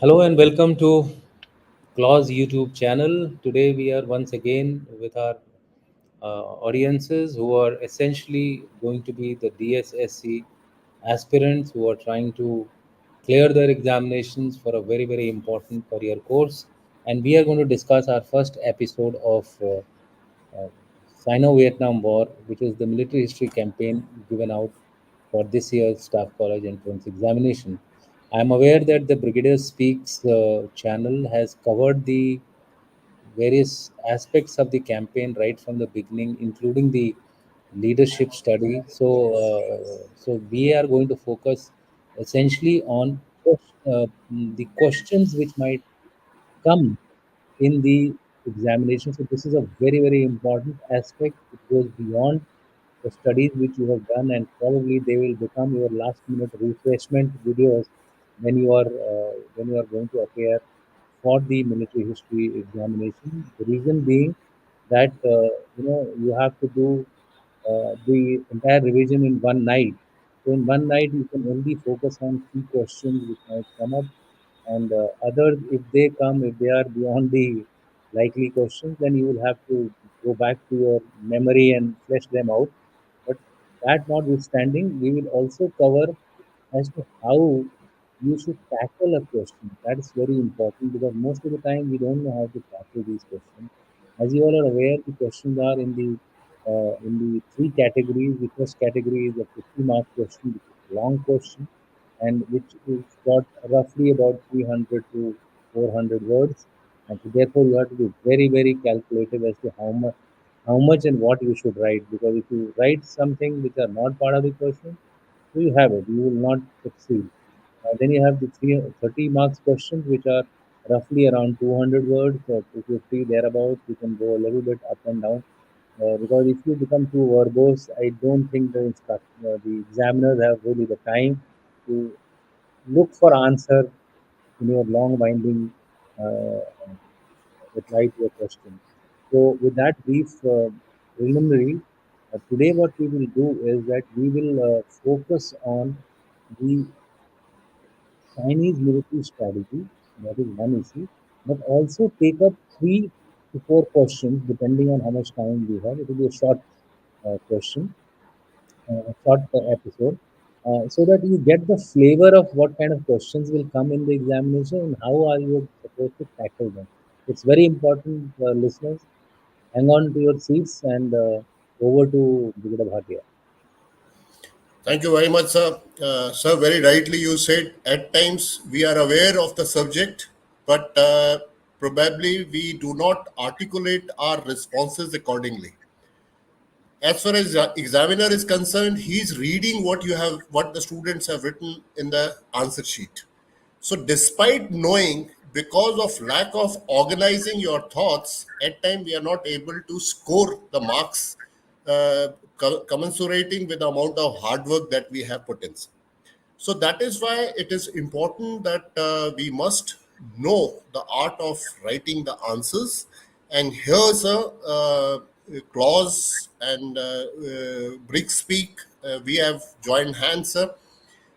Hello and welcome to Claws YouTube channel. Today we are once again with our audiences who are essentially going to be the DSSC aspirants who are trying to clear their examinations for a very important career course. And we are going to discuss our first episode of Sino-Vietnam War, which is the military history campaign given out for this year's Staff College entrance examination. I am aware that the Brigadier Speaks channel has covered the various aspects of the campaign right from the beginning, including the leadership study. So we are going to focus essentially on the questions which might come in the examination. So this is a very important aspect. It goes beyond the studies which you have done, and probably they will become your last minute refreshment videos when you are going to appear for the military history examination. The reason being that you have to do the entire revision in one night. So in one night, you can only focus on key questions which might come up, and others, if they are beyond the likely questions, then you will have to go back to your memory and flesh them out. But that notwithstanding, we will also cover as to how you should tackle a question. That is very important because most of the time we don't know how to tackle these questions. As you all are aware, the questions are in the three categories. The first category is a 50-mark question, which is a long question, and which is got roughly about 300 to 400 words. And so therefore, you have to be very calculative as to how much and what you should write. Because if you write something which are not part of the question, so you have it. You will not succeed. Then you have the 30 marks questions, which are roughly around 200 words or 250 thereabouts. You can go a little bit up and down. Because if you become too verbose, I don't think the examiners have really the time to look for answer in your long winding uh, reply to a question. So with that brief preliminary, today what we will do is that we will focus on the Chinese military strategy, that is one issue, but also take up 3 to 4 questions depending on how much time we have. It will be a short question, short episode, so that you get the flavor of what kind of questions will come in the examination and how are you supposed to tackle them. It's very important, listeners. Hang on to your seats and over to Brigadier Bhatia. Thank you very much, sir. Sir, very rightly you said at times we are aware of the subject, but probably we do not articulate our responses accordingly. As far as examiner is concerned, he is reading what the students have written in the answer sheet. So, despite knowing, because of lack of organizing your thoughts, at times we are not able to score the marks commensurating with the amount of hard work that we have put in. So that is why it is important that we must know the art of writing the answers. And here's a clause and Brig Speak. We have joined hands, sir,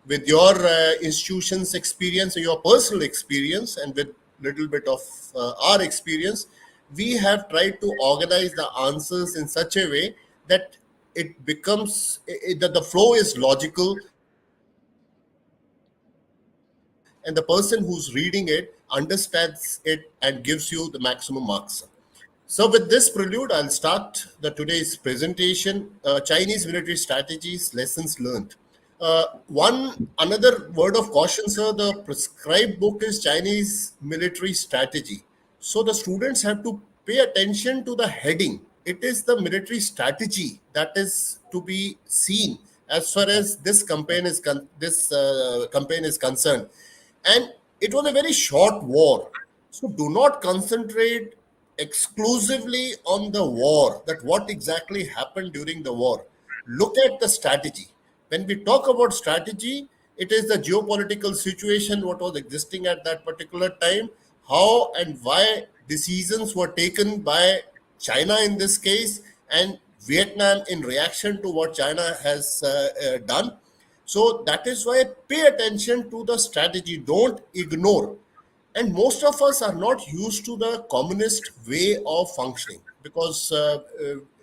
with your institution's experience, your personal experience, and with little bit of our experience. We have tried to organize the answers in such a way that it becomes that the flow is logical and the person who's reading it understands it and gives you the maximum marks. So with this prelude, I'll start the today's presentation, Chinese military strategies, lessons learned. One another word of caution, sir, the prescribed book is Chinese military strategy. So the students have to pay attention to the heading. It is the military strategy that is to be seen as far as this campaign is concerned. And it was a very short war. So do not concentrate exclusively on the war, that what exactly happened during the war. Look at the strategy. When we talk about strategy, it is the geopolitical situation, what was existing at that particular time, how and why decisions were taken by China in this case, and Vietnam in reaction to what China has done. So that is why pay attention to the strategy. Don't ignore. And most of us are not used to the communist way of functioning, because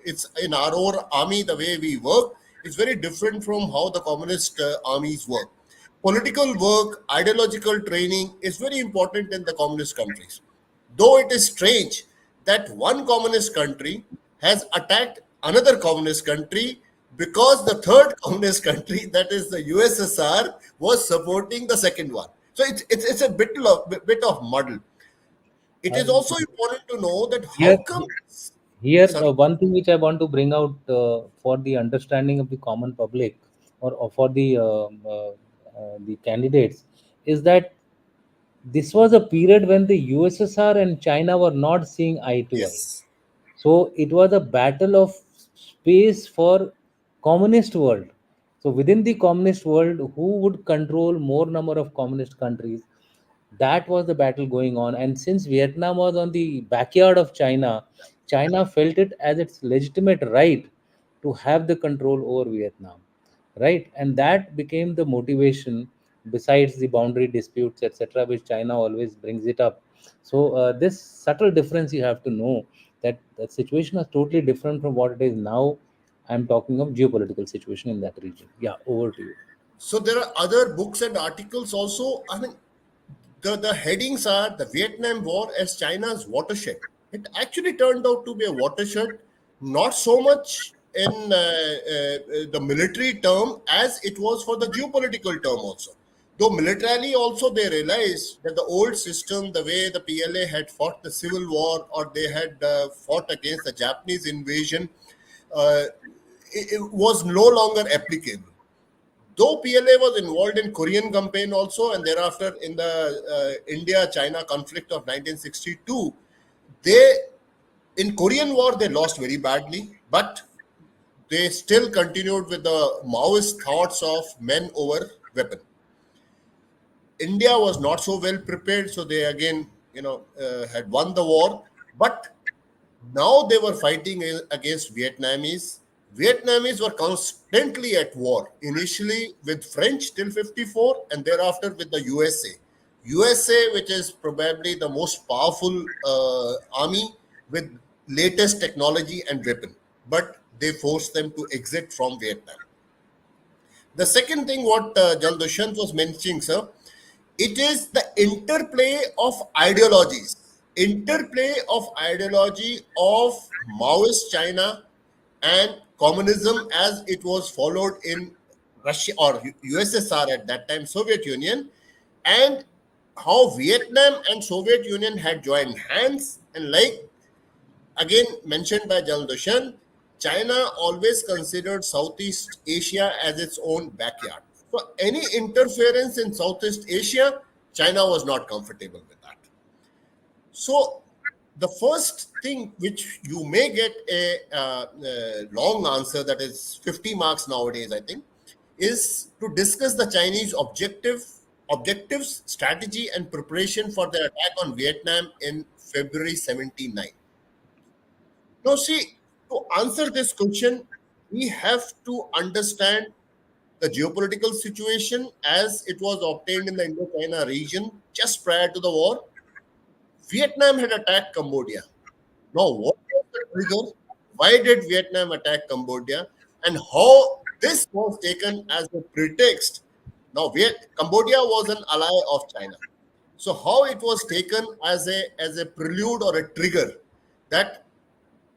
it's in our own army, the way we work is very different from how the communist armies work. Political work, ideological training is very important in the communist countries. Though it is strange that one communist country has attacked another communist country because the third communist country, that is the USSR, was supporting the second one. So it's a bit of muddle. It is Um, also important to know that how here, come. here Sorry. one thing which I want to bring out for the understanding of the common public, or for the candidates, is that this was a period when the USSR and China were not seeing eye to eye. Yes. So it was a battle of space for communist world. So within the communist world, who would control more number of communist countries? That was the battle going on. And since Vietnam was on the backyard of China, China felt it as its legitimate right to have the control over Vietnam, right? And that became the motivation, besides the boundary disputes, etc., which China always brings it up. So this subtle difference you have to know, that the situation is totally different from what it is now. I'm talking of geopolitical situation in that region. Yeah, over to you. So there are other books and articles also. I mean, the headings are the Vietnam War as China's watershed. It actually turned out to be a watershed, not so much in the military term as it was for the geopolitical term also. Though militarily also they realized that the old system, the way the PLA had fought the civil war, or they had fought against the Japanese invasion, uh, it was no longer applicable. Though PLA was involved in Korean campaign also, and thereafter in the India-China conflict of 1962, they in Korean War they lost very badly, but they still continued with the Maoist thoughts of men over weapon. India was not so well prepared, so they again, had won the war, but now they were fighting against Vietnamese. Vietnamese were constantly at war, initially with French till 54 and thereafter with the USA. USA, which is probably the most powerful army with latest technology and weapon, but they forced them to exit from Vietnam. The second thing what Jan Dushyant was mentioning, sir, it is the interplay of ideology of Maoist China and communism as it was followed in Russia or USSR at that time, Soviet Union, and how Vietnam and Soviet Union had joined hands, and like again mentioned by Jalal, China always considered Southeast Asia as its own backyard. So any interference in Southeast Asia, China was not comfortable with that. So the first thing which you may get a long answer, that is 50 marks nowadays, I think, is to discuss the Chinese objectives, strategy, and preparation for their attack on Vietnam in February 79. Now, see, to answer this question, we have to understand the geopolitical situation as it was obtained in the Indo-China region just prior to the war. Vietnam had attacked Cambodia. Now, what was the trigger? Why did Vietnam attack Cambodia? And how this was taken as a pretext. Now, Cambodia was an ally of China. So, how it was taken as a prelude or a trigger that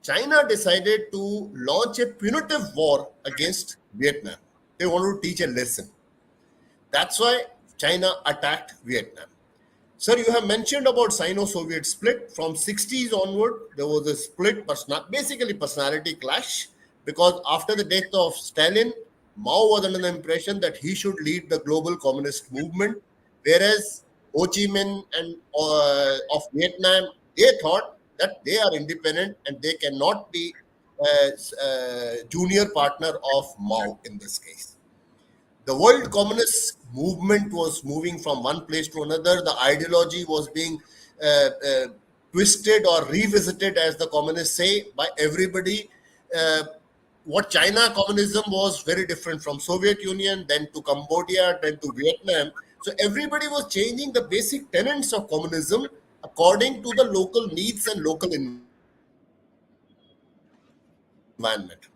China decided to launch a punitive war against Vietnam. They wanted to teach a lesson. That's why China attacked Vietnam. Sir, you have mentioned about Sino-Soviet split. From 60s onward, there was a split, basically personality clash, because after the death of Stalin, Mao was under the impression that he should lead the global communist movement, whereas Ho Chi Minh and of Vietnam, they thought that they are independent and they cannot be junior partner of Mao in this case. The world communist movement was moving from one place to another. The ideology was being twisted or revisited, as the communists say, by everybody. Uh, what China communism was very different from Soviet Union, then to Cambodia, then to Vietnam. So everybody was changing the basic tenets of communism according to the local needs and local environment.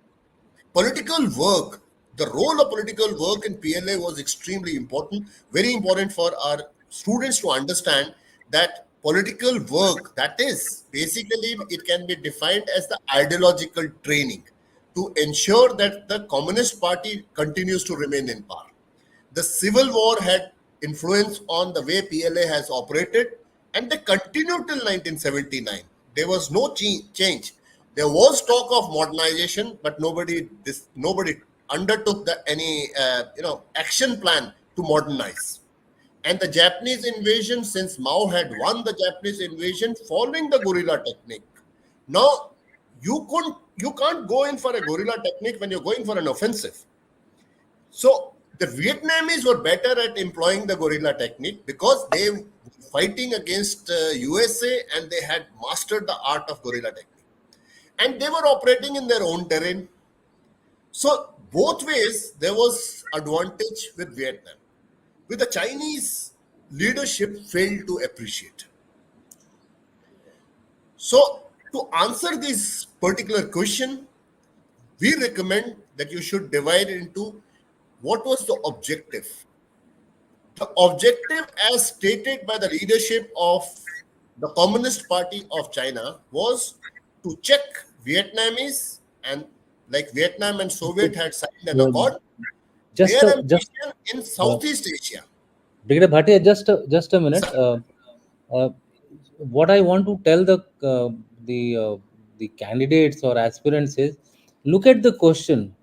Political work, the role of political work in PLA was extremely important, very important for our students to understand that political work, that is, basically, it can be defined as the ideological training to ensure that the Communist Party continues to remain in power. The Civil War had influence on the way PLA has operated, and they continued till 1979. There was no change. There was talk of modernization, but nobody undertook any action plan to modernize. And the Japanese invasion, since Mao had won the Japanese invasion following the guerrilla technique. Now you can't go in for a guerrilla technique when you're going for an offensive. So the Vietnamese were better at employing the guerrilla technique because they were fighting against USA and they had mastered the art of guerrilla technique. And they were operating in their own terrain. So both ways there was advantage with Vietnam. With the Chinese leadership failed to appreciate. So to answer this particular question, we recommend that you should divide into what was the objective. The objective, as stated by the leadership of the Communist Party of China, was to check Vietnamese, and like Vietnam and Soviet had signed an Uh, accord, just their just ambition in uh, Southeast Asia. Brigadier Bhatia, just a minute. Uh, what I want to tell the the candidates or aspirants is, look at the question.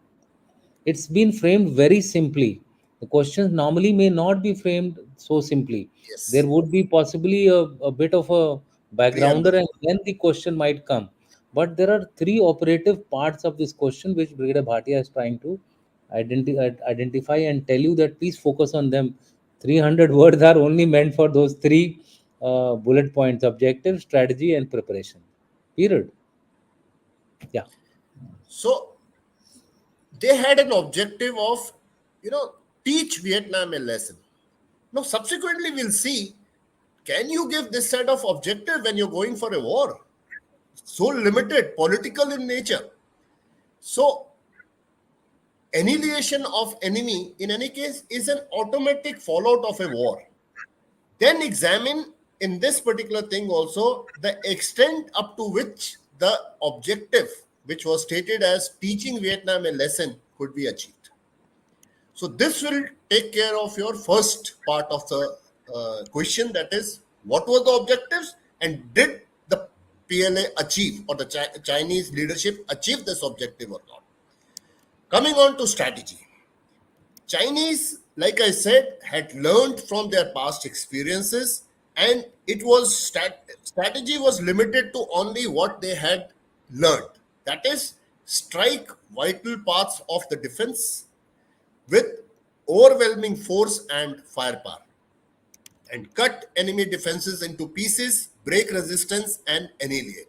It's been framed very simply. The questions normally may not be framed so simply. There Yes, would be possibly a bit of a backgrounder, preamble. and then the question might come. But there are three operative parts of this question which Brigadier Bhatia is trying to identify and tell you that please focus on them. 300 words are only meant for those three bullet points: objective, strategy, and preparation. Period. Yeah. So they had an objective of, teach Vietnam a lesson. Now, subsequently, we'll see, can you give this set of objective when you're going for a war? So limited, political in nature. So annihilation of enemy in any case is an automatic fallout of a war. Then examine in this particular thing also the extent up to which the objective, which was stated as teaching Vietnam a lesson, could be achieved. So this will take care of your first part of the question, that is, what were the objectives and did the PLA achieve, or the Chinese leadership achieve this objective or not? Coming on to strategy. Chinese, like I said, had learned from their past experiences, and it was strategy was limited to only what they had learned. That is, strike vital parts of the defense with overwhelming force and firepower, and cut enemy defenses into pieces, break resistance, and annihilate.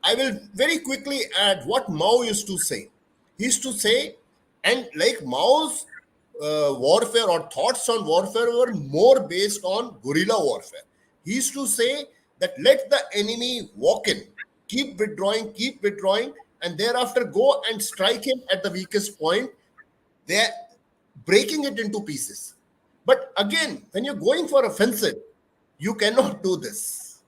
I will very quickly add what Mao used to say. He used to say, and like Mao's warfare or thoughts on warfare were more based on guerrilla warfare. He used to say that let the enemy walk in, keep withdrawing, and thereafter go and strike him at the weakest point. They're breaking it into pieces. But again, when you're going for offensive, you cannot do this.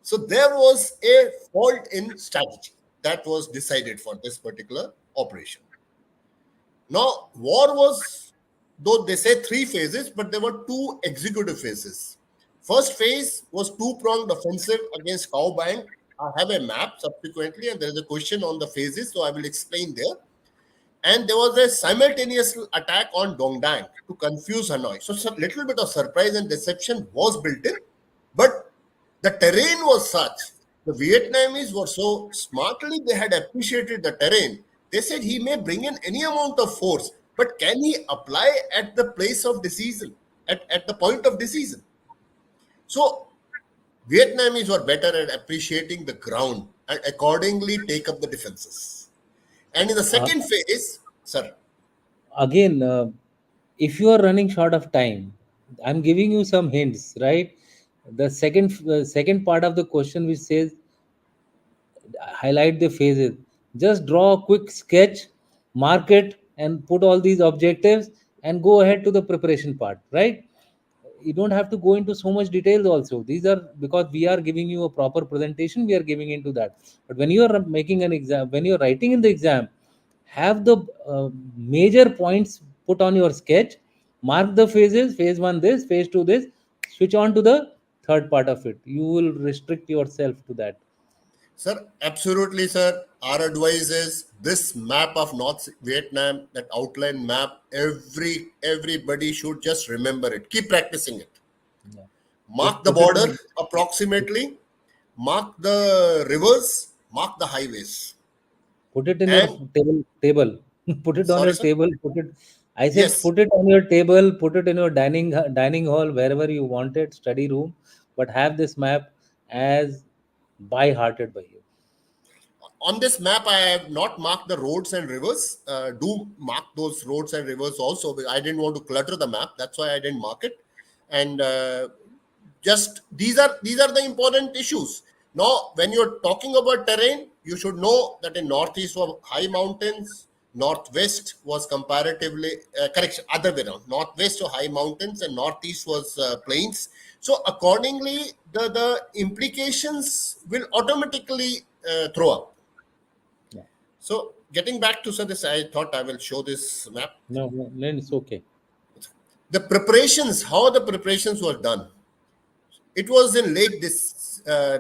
So there was a fault in strategy that was decided for this particular operation. Now, war was, though they say three phases, but there were two executive phases. First phase was two-pronged offensive against Cow Band. I have a map subsequently, and there is a question on the phases, so I will explain there. And there was a simultaneous attack on Dongdang to confuse Hanoi. So a little bit of surprise and deception was built in, but the terrain was such. The Vietnamese were so smartly, they had appreciated the terrain. They said he may bring in any amount of force, but can he apply at the place of decision, at the point of decision? So Vietnamese were better at appreciating the ground and accordingly take up the defenses. And in the Uh, second phase, sir, Again, if you are running short of time, I'm giving you some hints, right? The second part of the question which says highlight the phases. Just draw a quick sketch, mark it, and put all these objectives, and go ahead to the preparation part, right? You don't have to go into so much details also. These are because we are giving you a proper presentation, we are giving into that. But when you are making an exam, when you are writing in the exam, have the major points put on your sketch, mark the phases, phase 1 this, phase 2 this, switch on to the third part of it. You will restrict yourself to that. Sir, absolutely, sir. Our advice is this map of North Vietnam, that outline map, everybody should just remember it. Keep practicing it. Yeah. Mark Just the put it border on. approximately, mark the rivers, mark the highways. Put it in your And table. Put it on sorry, your sir. table. Put it. I said, Yes, put it on your table. Put it in your dining hall, wherever you want it, study room. But have this map as by hearted by you. on this map, I have not marked the roads and rivers. Do mark those roads and rivers also. I didn't want to clutter the map. That's why I didn't mark it. And just these are the important issues. Now, when you're talking about terrain, you should know that in northeast were high mountains, northwest was comparatively correction other way around. Northwest were high mountains and northeast was plains. So accordingly, the implications will automatically throw up. Yeah. So getting back to, so this, I thought I will show this map. No, no, then it's okay. The preparations, how the preparations were done. It was in late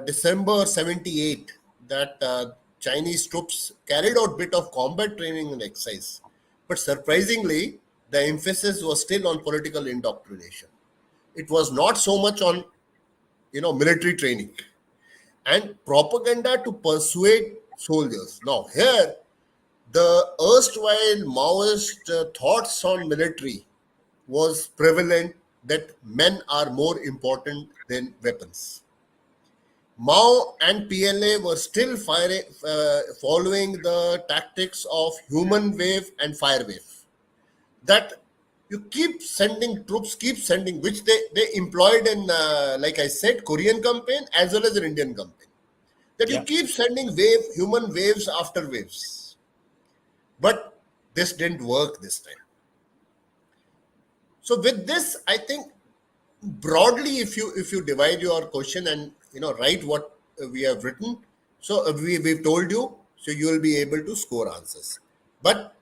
December 78 that Chinese troops carried out bit of combat training and exercise. But surprisingly, the emphasis was still on political indoctrination. It was not so much on military training and propaganda to persuade soldiers. Now here, the erstwhile Maoist thoughts on military was prevalent, that men are more important than weapons. Mao and PLA were still following the tactics of human wave and fire wave. That you keep sending troops, keep sending, which they employed in, like I said, Korean campaign as well as an Indian campaign. That you Yeah. keep sending human waves after waves. But this didn't work this time. So with this, I think broadly, if you divide your question and write what we have written, so we've told you, so you will be able to score answers. But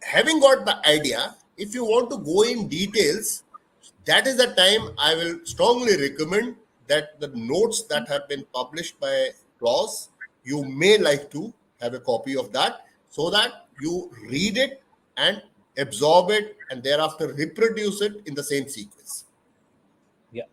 having got the idea, if you want to go in details, that is the time I will strongly recommend that the notes that have been published by Claus, you may like to have a copy of that, so that you read it and absorb it and thereafter reproduce it in the same sequence. Yeah.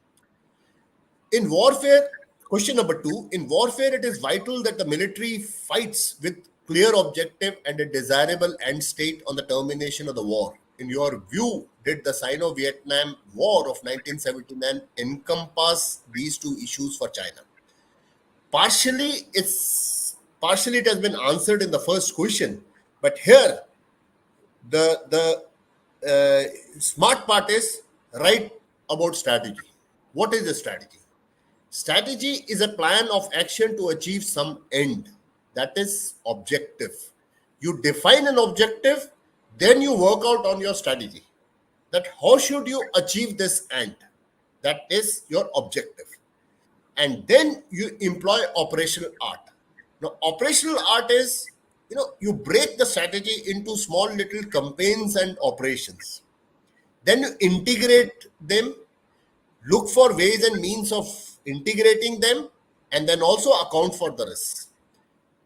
In warfare, question number two, in warfare, it is vital that the military fights with clear objective and a desirable end state on the termination of the war. In your view, did the Sino-Vietnam War of 1979 encompass these two issues for China? Partially it has been answered in the first question, but here the smart part is write about strategy. What is the strategy? Strategy is a plan of action to achieve some end. That is objective. You define an objective, then you work out on your strategy. That how should you achieve this end? That is your objective. And then you employ operational art. Now, operational art is, you break the strategy into small little campaigns and operations. Then you integrate them, look for ways and means of integrating them, and then also account for the risks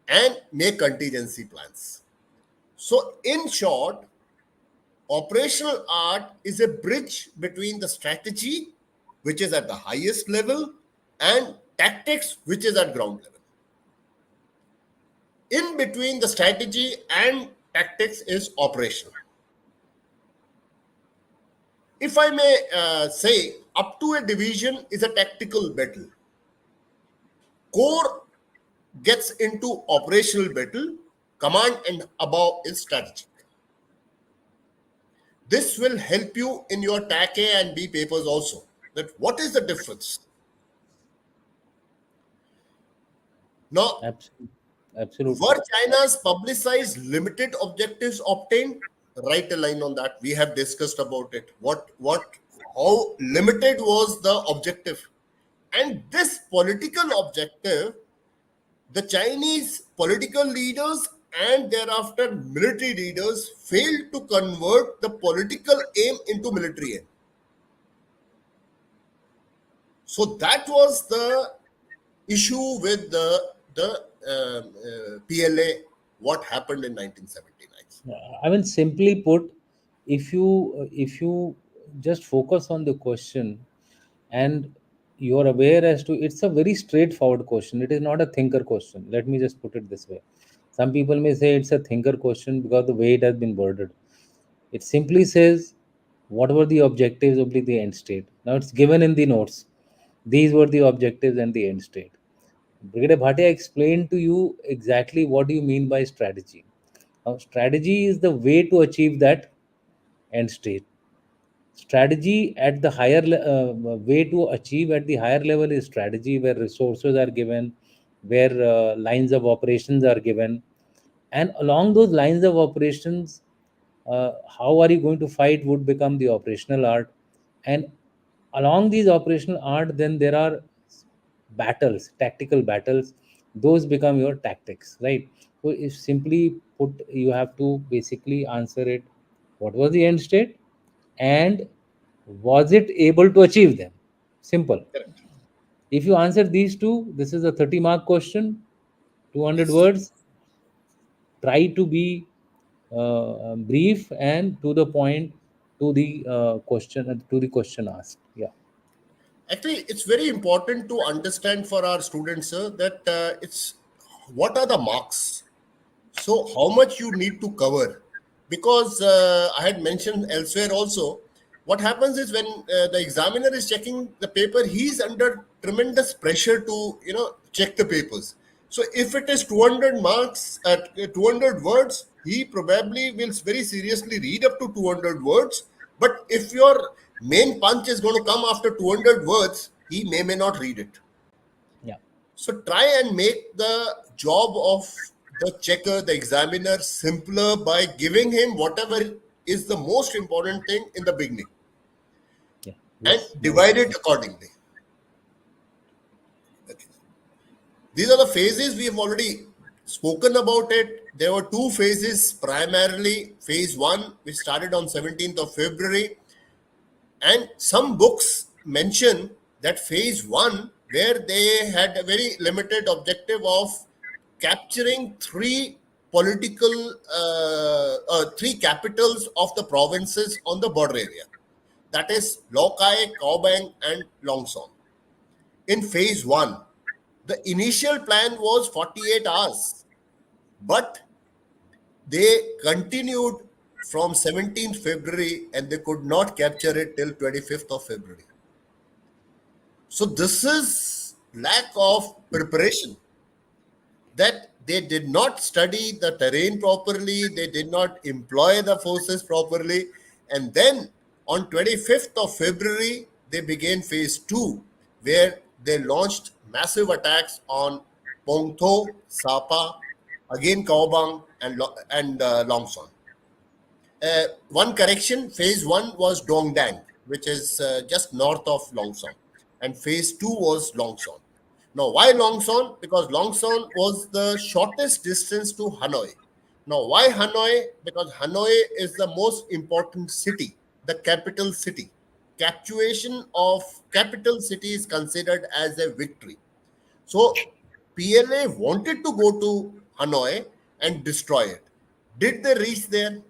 and make contingency plans. So in short, operational art is a bridge between the strategy, which is at the highest level, and tactics, which is at ground level. In between the strategy and tactics is operational. If I may say, up to a division is a tactical battle. Core gets into operational battle, command and above is strategic. This will help you in your TAC A and B papers also. That what is the difference? Now, Absolutely. Absolutely. were China's publicized limited objectives obtained? Write a line on that. We have discussed about it. How limited was the objective? And this political objective, the Chinese political leaders and thereafter military leaders failed to convert the political aim into military aim. So that was the issue with the PLA. What happened in 1979? I mean, simply put, if you just focus on the question and you're aware as to, it's a very straightforward question. It is not a thinker question. Let me just put it this way. Some people may say it's a thinker question because the way it has been worded. It simply says, what were the objectives of the end state? Now it's given in the notes. These were the objectives and the end state. Brigadier Bhatia explained to you exactly what do you mean by strategy. Now, strategy is the way to achieve that end state. Strategy at the way to achieve at the higher level is strategy where resources are given, where lines of operations are given, and along those lines of operations, how are you going to fight would become the operational art, and along these operational art, then there are battles, tactical battles. Those become your tactics, right? So, if simply put, you have to basically answer it: what was the end state, and was it able to achieve them? Simple. Correct. If you answer these two, this is a 30-mark question, 200 Yes. words. Try to be brief and to the point, to the question asked. Yeah. Actually, it's very important to understand for our students, sir, that it's what are the marks. So, how much you need to cover? Because I had mentioned elsewhere also, what happens is when the examiner is checking the paper, he's under tremendous pressure to check the papers. So, if it is 200 marks at 200 words, he probably will very seriously read up to 200 words. But if your main punch is going to come after 200 words, he may not read it. Yeah. So try and make the job of the checker, the examiner, simpler by giving him whatever is the most important thing in the beginning Yeah. and Yes. divide it accordingly. Okay. These are the phases we have already spoken about it. There were two phases primarily. Phase one, which started on 17th of February, and some books mention that phase one, where they had a very limited objective of capturing three capitals of the provinces on the border area. That is Lokai, Kaobang, and Longson. In phase one, the initial plan was 48 hours, but they continued from 17th February and they could not capture it till 25th of February. So this is lack of preparation, that they did not study the terrain properly, they did not employ the forces properly, and then on 25th of February they began phase 2 where they launched massive attacks on Pongtho, Sapa, again Kaobang and Longson. One correction, phase one was Dongdang, which is just north of Longson, and phase two was Longson. Now, why Longson? Because Longson was the shortest distance to Hanoi. Now, why Hanoi? Because Hanoi is the most important city, the capital city. Capturation of capital city is considered as a victory. So, PLA wanted to go to Hanoi and destroy it. Did they reach there?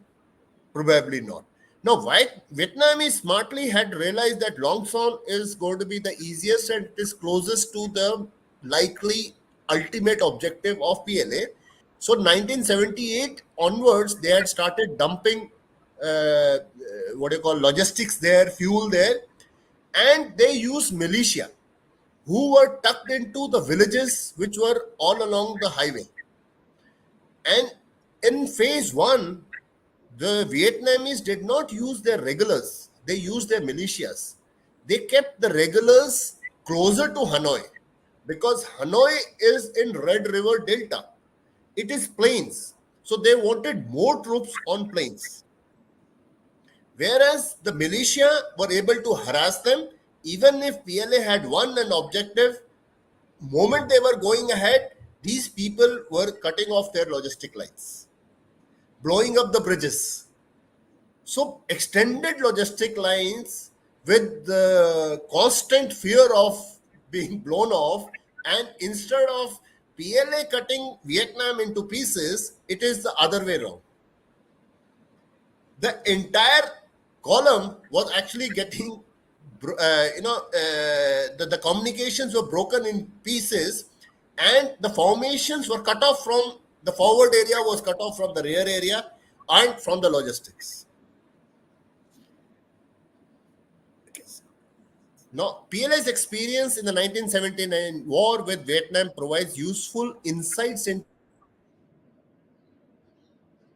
Probably not. Now, why Vietnamese smartly had realized that Longson is going to be the easiest and it is closest to the likely ultimate objective of PLA. So, 1978 onwards, they had started dumping what you call logistics there, fuel there, and they used militia who were tucked into the villages which were all along the highway. And in phase one, The Vietnamese did not use their regulars, they used their militias. They kept the regulars closer to Hanoi because Hanoi is in Red River Delta. It is plains. So they wanted more troops on plains. Whereas the militia were able to harass them, even if PLA had won an objective, moment they were going ahead, these people were cutting off their logistic lines, blowing up the bridges. So extended logistic lines with the constant fear of being blown off, and instead of PLA cutting Vietnam into pieces, it is the other way around. The entire column was actually getting, the communications were broken in pieces, and the formations were cut off from the forward area, was cut off from the rear area and from the logistics. Now, PLA's experience in the 1979 war with Vietnam provides useful insights into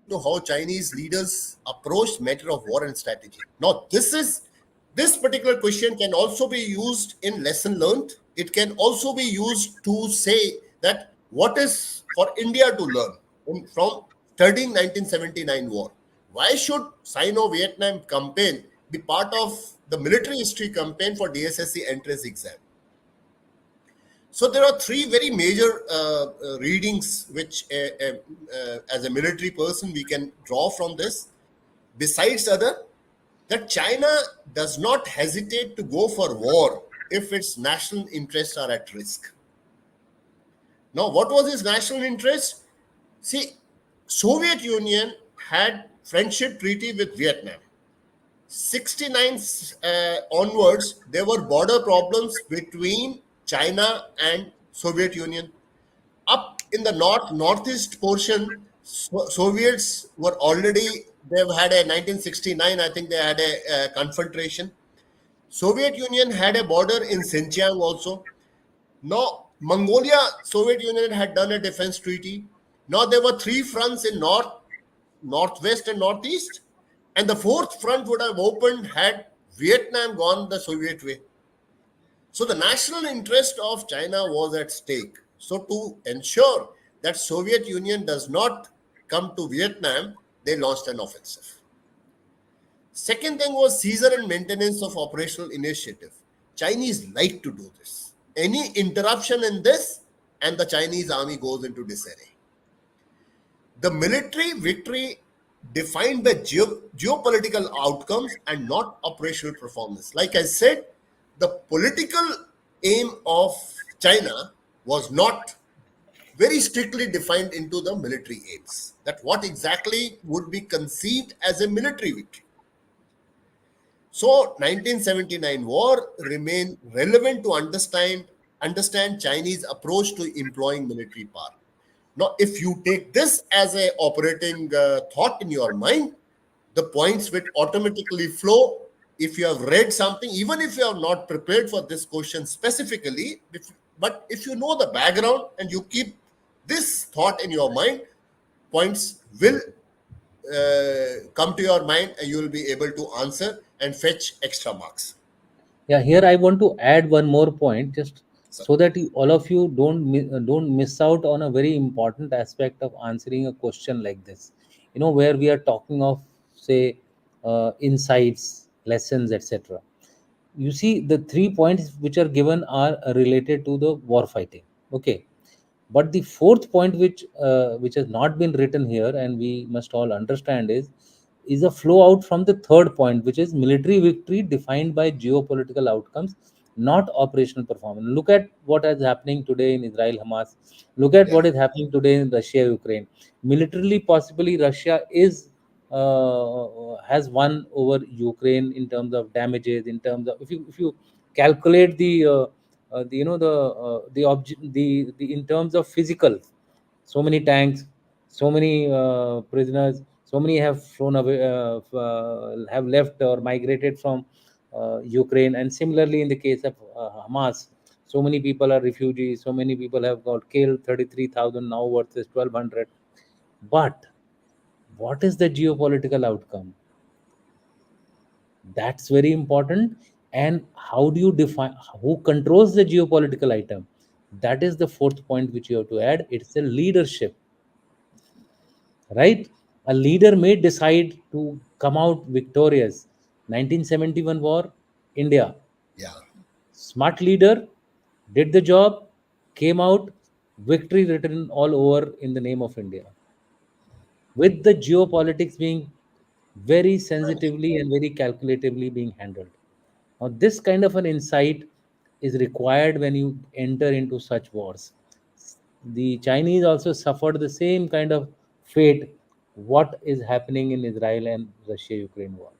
how Chinese leaders approached matter of war and strategy. Now, this particular question can also be used in lesson learned. It can also be used to say that what is for India to learn from studying 1979 war. Why should Sino-Vietnam campaign be part of the military history campaign for DSSC entrance exam? So there are three very major readings which, as a military person, we can draw from this. Besides other, that China does not hesitate to go for war if its national interests are at risk. Now, what was his national interest? See, Soviet Union had friendship treaty with Vietnam. 69 onwards, there were border problems between China and Soviet Union. Up in the northeast portion, Soviets were already, they've had a 1969, I think they had a confrontation. Soviet Union had a border in Xinjiang also. Now, Mongolia, Soviet Union had done a defense treaty. Now there were three fronts in north, northwest, and northeast. And the fourth front would have opened had Vietnam gone the Soviet way. So the national interest of China was at stake. So to ensure that Soviet Union does not come to Vietnam, they launched an offensive. Second thing was seizure and maintenance of operational initiative. Chinese like to do this. Any interruption in this, and the Chinese army goes into disarray. The military victory defined by geopolitical outcomes and not operational performance. Like I said, the political aim of China was not very strictly defined into the military aims. That what exactly would be conceived as a military victory. So 1979 war remained relevant to understand Chinese approach to employing military power. Now, if you take this as a operating thought in your mind, the points will automatically flow. If you have read something, even if you are not prepared for this question specifically, but if you know the background and you keep this thought in your mind, points will come to your mind and you will be able to answer and fetch extra marks. Yeah, here I want to add one more point, just So, so that all of you don't miss out on a very important aspect of answering a question like this. You know, where we are talking of, say, insights, lessons, etc. You see, the 3 points which are given are related to the war fighting. Okay, but the fourth point, which has not been written here, and we must all understand, is a flow out from the third point, which is military victory defined by geopolitical outcomes, not operational performance. Look at what is happening today in Israel Hamas. Look at yeah. what is happening today in Russia Ukraine. Militarily, possibly Russia is has won over Ukraine in terms of damages. In terms of, if you calculate the you know the object the in terms of physical, so many tanks, so many prisoners, so many have flown away, have left or migrated from Ukraine. And similarly, in the case of Hamas, so many people are refugees, so many people have got killed, 33,000 now versus 1,200. But what is the geopolitical outcome? That's very important. And how do you define who controls the geopolitical item? That is the fourth point which you have to add. It's the leadership, right? A leader may decide to come out victorious. 1971 war, India. Yeah. Smart leader did the job, came out, victory written all over in the name of India. With the geopolitics being very sensitively and very calculatively being handled. Now, this kind of an insight is required when you enter into such wars. The Chinese also suffered the same kind of fate what is happening in Israel and Russia Ukraine war,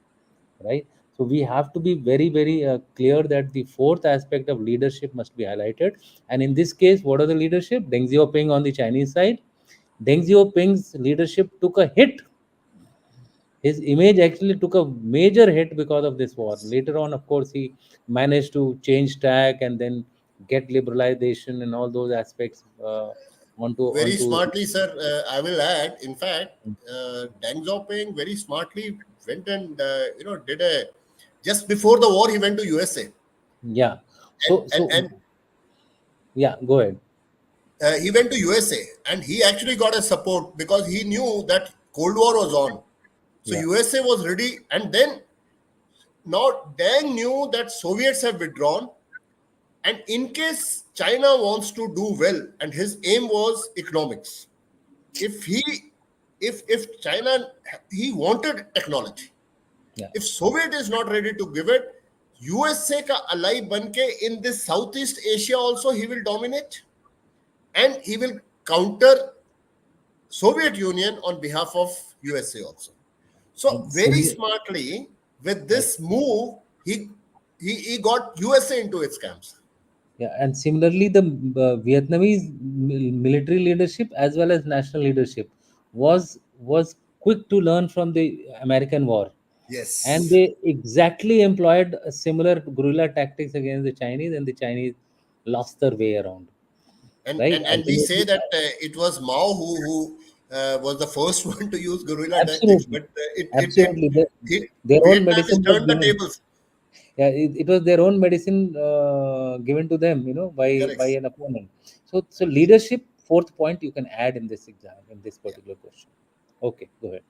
right? So we have to be very, very clear that the fourth aspect of leadership must be highlighted. And in this case, what are the leadership? Deng Xiaoping on the Chinese side. Deng Xiaoping's leadership took a hit. His image actually took a major hit because of this war. Later on, of course, he managed to change tack and then get liberalization and all those aspects Very onto. smartly, sir. I will add. In fact, Deng Xiaoping very smartly went and did a just before the war he went to USA Yeah. and So and so and yeah, go ahead. he went to USA and he actually got a support because he knew that Cold War was on. So Yeah. USA was ready, and then now Deng knew that Soviets have withdrawn, and in case China wants to do well, and his aim was economics. If he, if China, he wanted technology. Yeah. If Soviet is not ready to give it, USA ka ally banke in this Southeast Asia also he will dominate, and he will counter Soviet Union on behalf of USA also. So And very smartly with this move, he got USA into its camps. yeah, and similarly, the Vietnamese military leadership as well as national leadership was quick to learn from the American war, and Yes. they exactly employed a similar guerrilla tactics against the Chinese, and the Chinese lost their way around. And Right? and, and we say Ultimately, that it was Mao who was the first one to use guerrilla tactics, absolutely, but absolutely, their own Vietnam has medicine was turned the given. tables. Yeah, it was their own medicine given to them, by Correct. an opponent. So leadership, fourth point you can add in this exam, in this Yeah. particular question. Okay, go ahead.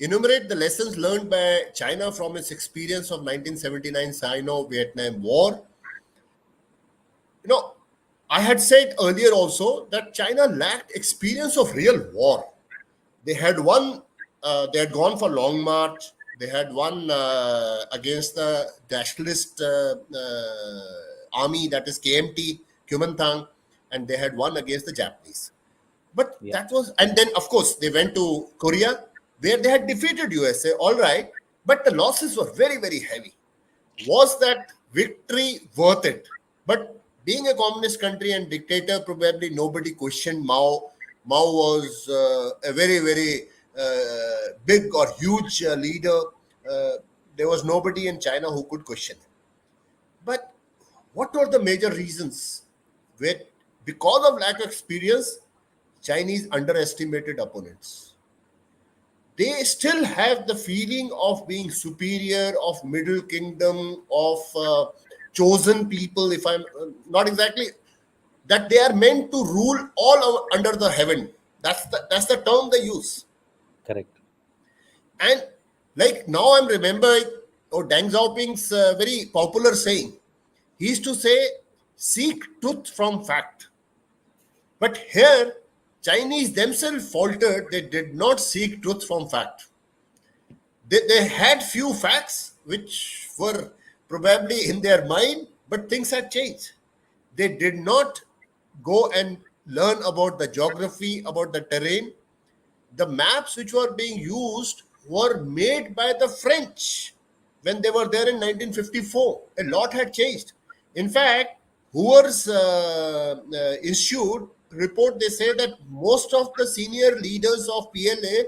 Enumerate the lessons learned by China from its experience of 1979 Sino-Vietnam War. You know, I had said earlier also that China lacked experience of real war. They had won, they had gone for Long March, they had won against the nationalist army, that is KMT, Kuomintang, and they had won against the Japanese. But Yeah. that was, and then of course they went to Korea where they had defeated USA, all right, but the losses were very, very heavy. Was that victory worth it? But being a communist country and dictator, probably nobody questioned Mao. Mao was a very, very big or huge leader. Uh, there was nobody in China who could question him. But what were the major reasons? Where, because of lack of experience, Chinese underestimated opponents. They still have the feeling of being superior, of middle kingdom, of chosen people. If I'm not exactly that, they are meant to rule all under the heaven. That's the term they use. Correct. And like now I'm remembering, Deng Xiaoping's very popular saying. He used to say, "Seek truth from fact." But here, Chinese themselves faltered. They did not seek truth from fact. They had few facts which were probably in their mind, but things had changed. They did not go and learn about the geography, about the terrain. The maps which were being used were made by the French when they were there in 1954. A lot had changed. In fact, Hoover's issued report, they say that most of the senior leaders of PLA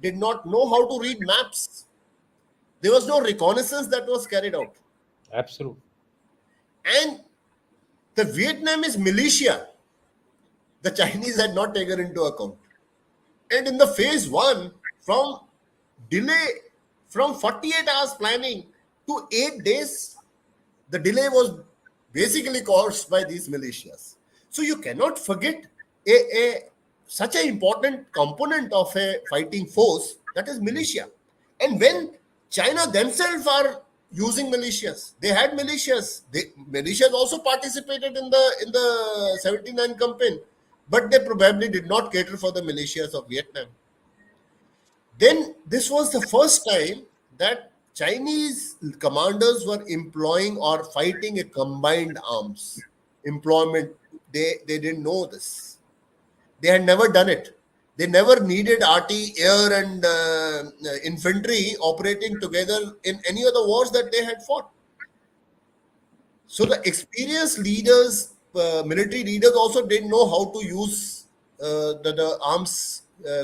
did not know how to read maps. There was no reconnaissance that was carried out. Absolutely. And the Vietnamese militia, the Chinese had not taken into account. And in the phase one, from delay from 48 hours planning to 8 days, the delay was basically caused by these militias. So you cannot forget a such an important component of a fighting force, that is militia. And when China themselves are using militias, they had militias. Militias also participated in the 79 campaign, but they probably did not cater for the militias of Vietnam. Then this was the first time that Chinese commanders were employing or fighting a combined arms employment. They didn't know this. They had never done it. They never needed RT, air, and infantry operating together in any of the wars that they had fought. So the experienced leaders, military leaders, also didn't know how to use the arms,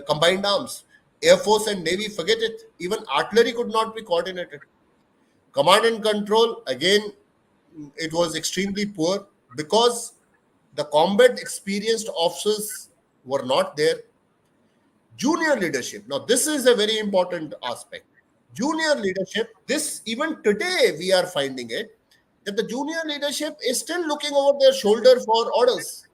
combined arms. Air Force and Navy, forget it. Even artillery could not be coordinated. Command and control, again, it was extremely poor because the combat experienced officers were not there. Junior leadership. Now, this is a very important aspect. Junior leadership, this even today we are finding it, that the junior leadership is still looking over their shoulder for orders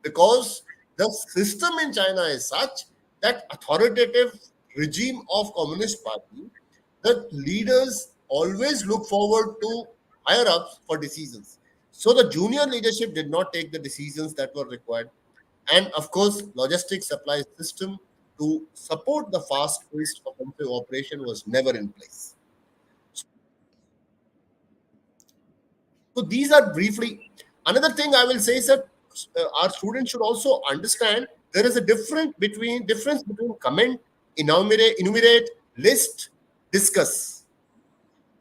because the system in China is such that authoritative regime of Communist Party, the leaders always look forward to higher ups for decisions. So the junior leadership did not take the decisions that were required. And of course, logistics supply system to support the fast-paced offensive operation was never in place. So these are briefly. Another thing I will say is that our students should also understand there is a difference between comment, enumerate, list, discuss.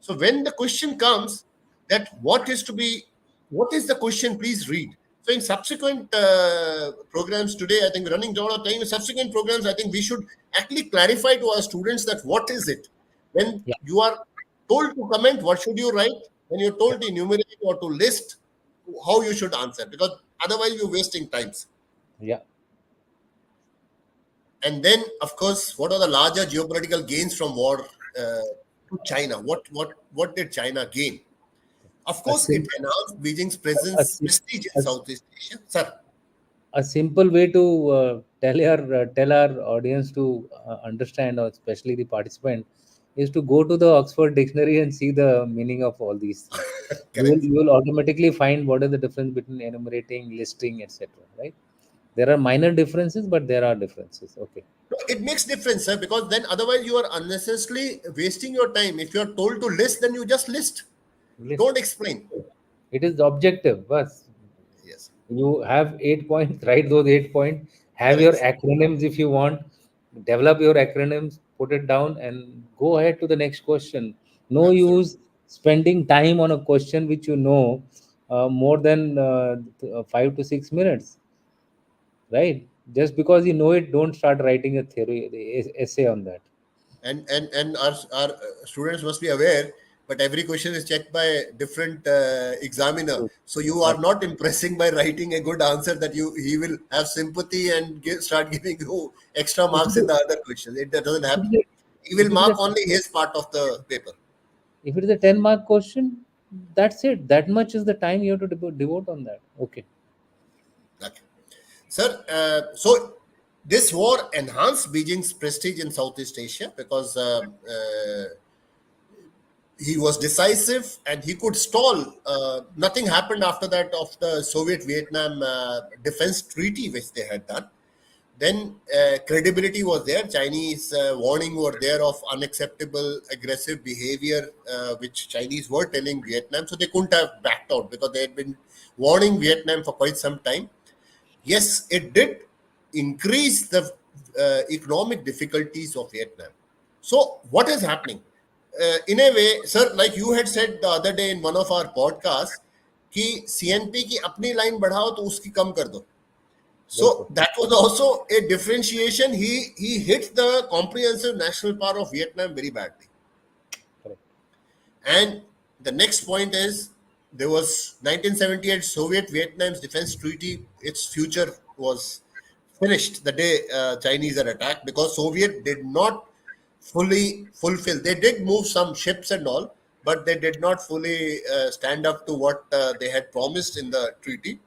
So when the question comes that what is the question? Please read. So in subsequent programs today, I think running out of time. In subsequent programs, I think we should actually clarify to our students that what is it. When Yeah, you are told to comment, what should you write? When you're yeah, told to enumerate or to list, how you should answer, because otherwise you're wasting times. yeah. And then, of course, what are the larger geopolitical gains from war to China? What did China gain? Of A, course, it sim- enhanced Beijing's a, presence, sim- prestige in a, Southeast Asia. Sir, a simple way to tell our audience to understand, or especially the participant, is to go to the Oxford Dictionary and see the meaning of all these things. correct. You will automatically find what is the difference between enumerating, listing, etc. Right? There are minor differences, but there are differences. Okay, No, it makes difference, sir, because then otherwise you are unnecessarily wasting your time. If you are told to list, then you just list. list. Don't explain. It is objective, but Yes, you have 8 points. Write those 8 points. Have your correct. acronyms if you want. Develop your acronyms, put it down, and go ahead to the next question. No Absolutely. use spending time on a question which you know more than 5 to 6 minutes, right? Just because you know it, don't start writing a essay on that. And our students must be aware, but every question is checked by a different examiner, True. so you are not impressing by writing a good answer that you he will have sympathy and start giving you extra If marks it in is, the other questions. It doesn't if it happen. is a, He will if it is mark a only his part of the paper. if it is a 10-mark question, that's it. That much is the time you have to devote on that. Okay. Okay. Sir, so this war enhanced Beijing's prestige in Southeast Asia because he was decisive and he could stall. Nothing happened after that of the Soviet Vietnam defense treaty, which they had done. Then credibility was there. Chinese warning were there of unacceptable aggressive behavior, which Chinese were telling Vietnam. So they couldn't have backed out because they had been warning Vietnam for quite some time. Yes, it did increase the economic difficulties of Vietnam. So, what is happening? In a way, sir, like you had said the other day in one of our podcasts, कि CNP की अपनी line बढ़ाओ तो उसकी कम कर दो. बिल्कुल. So that was also a differentiation. He hit the comprehensive national power of Vietnam very badly. Correct. And the next point is there was 1978 Soviet Vietnam's defense treaty. Its future was finished the day Chinese had attacked, because Soviet did not fully fulfill. They did move some ships and all, but they did not fully stand up to what they had promised in the treaty.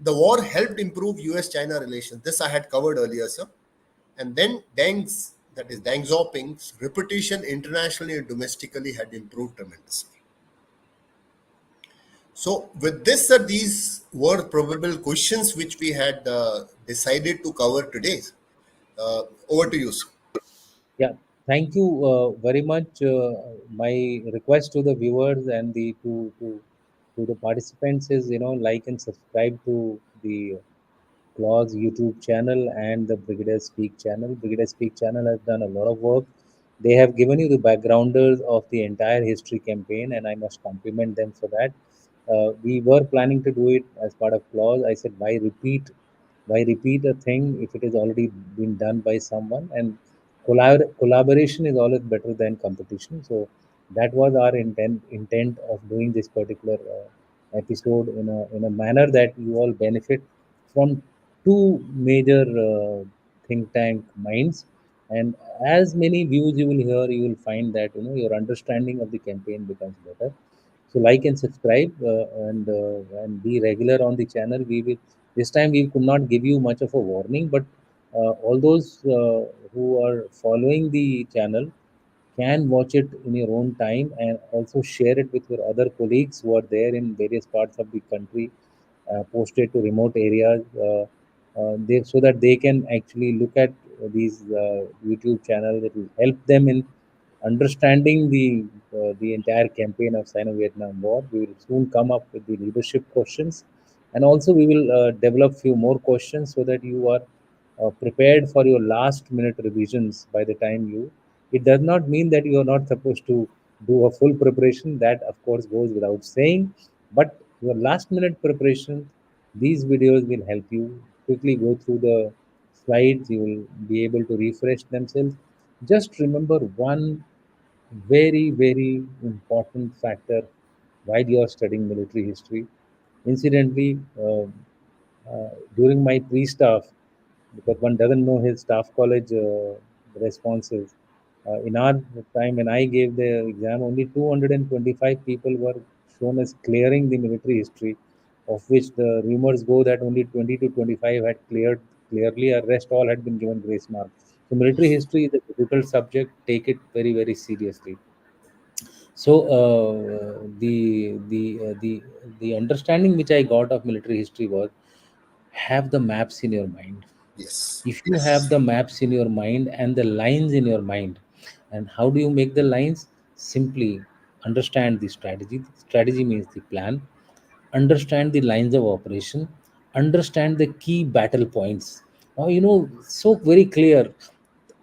The war helped improve US-China relations. This I had covered earlier, sir. And then Deng's, that is Deng Xiaoping's reputation internationally and domestically had improved tremendously. So, with this, sir, these were probable questions which we had decided to cover today. Over to you, sir. Yeah, thank you very much. My request to the viewers and the to the participants is, like and subscribe to the Claws YouTube channel and the Brigadier Speak channel. Brigadier Speak channel has done a lot of work. They have given you the backgrounders of the entire history campaign, and I must compliment them for that. We were planning to do it as part of Claws. I said, why repeat? Why repeat a thing if it has already been done by someone? And collaboration is always better than competition. So that was our intent of doing this particular episode in a manner that you all benefit from two major think tank minds. And as many views you will hear, you will find that your understanding of the campaign becomes better. So like and subscribe, and be regular on the channel. We will this time we could not give you much of a warning, but all those who are following the channel can watch it in your own time and also share it with your other colleagues who are there in various parts of the country, posted to remote areas, so that they can actually look at these YouTube channels. It will help them in understanding the entire campaign of Sino-Vietnam War. We will soon come up with the leadership questions, and also we will develop few more questions so that you are prepared for your last minute revisions by the time you. It does not mean that you are not supposed to do a full preparation. That of course goes without saying, but your last minute preparation, these videos will help you quickly go through the slides. You will be able to refresh themselves. Just remember one very, very important factor while you are studying military history. Incidentally, during my pre-staff, because one doesn't know his staff college responses. In our time, when I gave the exam, only 225 people were shown as clearing the military history, of which the rumors go that only 20 to 25 had cleared clearly, the rest all had been given grace mark. So military history is a difficult subject. Take it very, very seriously. So the understanding which I got of military history was, have the maps in your mind. Yes. If you have the maps in your mind and the lines in your mind, and how do you make the lines? Simply understand the strategy. Strategy means the plan. Understand the lines of operation. Understand the key battle points. Now so very clear.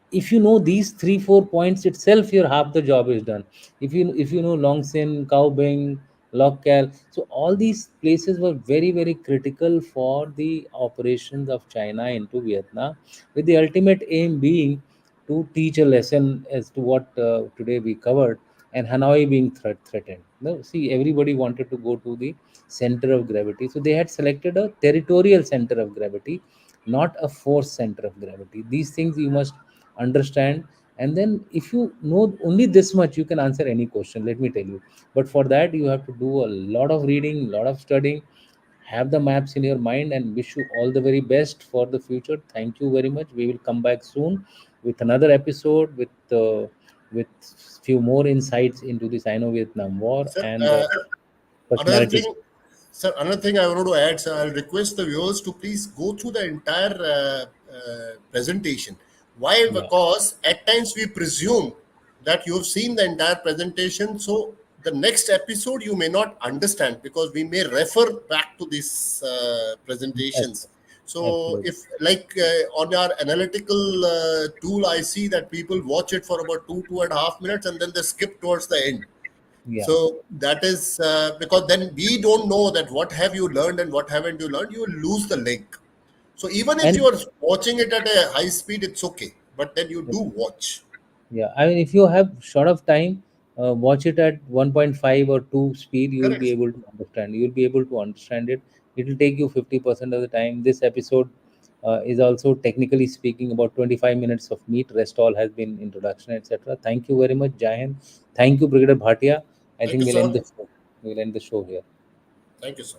If you know these 3 4 points itself, your half the job is done. If you know Longsin, Kaobing, Lokal, so all these places were very, very critical for the operations of China into Vietnam, with the ultimate aim being to teach a lesson as to what today we covered, and Hanoi being threatened. No, see, everybody wanted to go to the center of gravity, so they had selected a territorial center of gravity, not a force center of gravity. These things you must understand. And then if you know only this much, you can answer any question, let me tell you. But for that, you have to do a lot of reading, lot of studying, have the maps in your mind, and wish you all the very best for the future. Thank you very much. We will come back soon with another episode with few more insights into the Sino-Vietnam War Sir, and another personalities. thing, sir, another thing I wanted to add, sir, I'll request the viewers to please go through the entire presentation. Why? Yeah, Because at times we presume that you have seen the entire presentation, so the next episode you may not understand because we may refer back to these presentations. absolutely, So, absolutely. if like on our analytical tool, I see that people watch it for about 2.5 minutes and then they skip towards the end. Yeah, So that is because then we don't know that what have you learned and what haven't you learned. You will lose the link. So even if you and are watching it at a high speed, it's okay. But then you do watch. yeah, I mean, if you have short of time, watch it at 1.5 or 2 speed. You will be Correct. able to understand. You will be able to understand it. It will take you 50% of the time. This episode is also technically speaking about 25 minutes of meat. Rest all has been introduction, etc. Thank you very much, Jahan. Thank you, Brigadier Bhatia. I Thank think you, we'll sir. end the show. We'll end the show here. Thank you, sir.